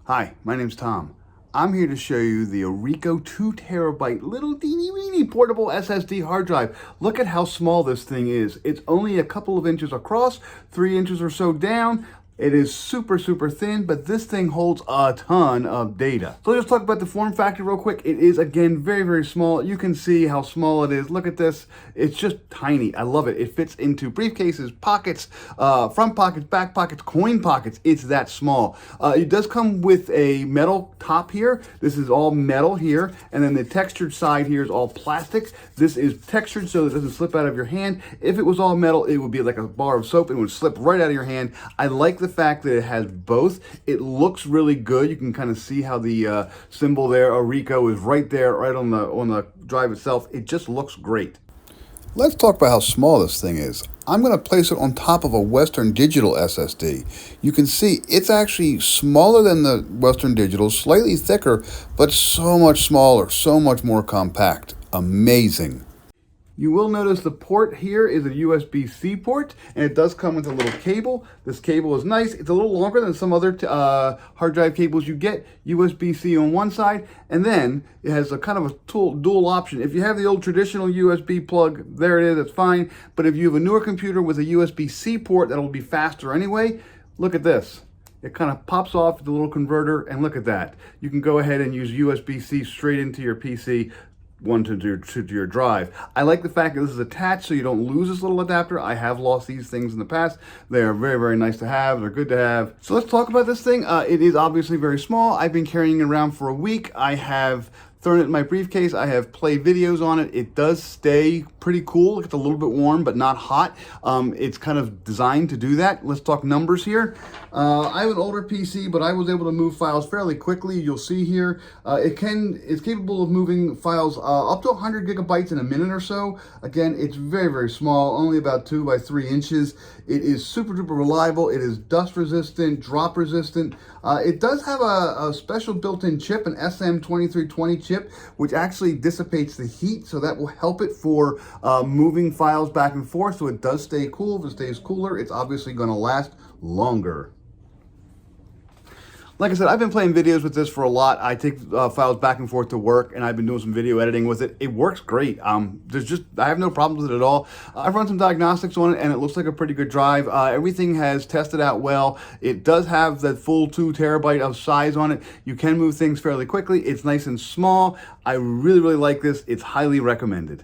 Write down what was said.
Hi, my name's Tom. I'm here to show you the ORICO 2 terabyte little teeny weeny portable SSD hard drive. Look at how small this thing is. It's only a couple of inches across, 3 inches or so down. It is super thin, but this thing holds a ton of data. So let's talk about the form factor real quick. It is, again, very small. You can see how small it is. Look at this. It's just tiny. I love it. It fits into briefcases, pockets, front pockets, back pockets, coin pockets. It's that small. It does come with a metal top here. This is all metal here, and then the textured side here is all plastic. This is textured so it doesn't slip out of your hand. If it was all metal, it would be like a bar of soap. It would slip right out of your hand. I like the fact that it has both. It looks really good. You can kind of see how the symbol there, ORICO, is right there, right on the drive itself. It just looks great. Let's talk about how small this thing is. I'm going to place it on top of a Western Digital SSD. You can see it's actually smaller than the Western Digital, slightly thicker, but so much smaller, so much more compact. Amazing. You will notice the port here is a USB-C port, and it does come with a little cable. This cable is nice. It's a little longer than some other hard drive cables you get. USB-C on one side, and then it has a kind of a dual option. If you have the old traditional USB plug, there it is, that's fine. But if you have a newer computer with a USB-C port, that'll be faster anyway. Look at this. It kind of pops off the little converter, and look at that. You can go ahead and use USB-C straight into your PC, to your drive. I like the fact that this is attached so you don't lose this little adapter. I have lost these things in the past. They are very nice to have. They're good to have. So let's talk about this thing. It is obviously very small. I've been carrying it around for a week. I have thrown it in my briefcase. I have played videos on it. It does stay pretty cool. It's a little bit warm, but not hot. It's kind of designed to do that. Let's talk numbers here. I have an older PC, but I was able to move files fairly quickly. You'll see here, it's capable of moving files up to 100 gigabytes in a minute or so. Again, it's very small, only about 2 by 3 inches. It is super duper reliable. It is dust resistant, drop resistant. It does have a special built-in chip, an SM2320 chip, which actually dissipates the heat, so that will help it for moving files back and forth, so it does stay cool. If it stays cooler, it's obviously going to last longer. Like I said, I've been playing videos with this for a lot. I take files back and forth to work, and I've been doing some video editing with it. It works great. I have no problems with it at all. I've run some diagnostics on it, and it looks like a pretty good drive. Everything has tested out well. It does have that full 2 terabyte of size on it. You can move things fairly quickly. It's nice and small. I really like this. It's highly recommended.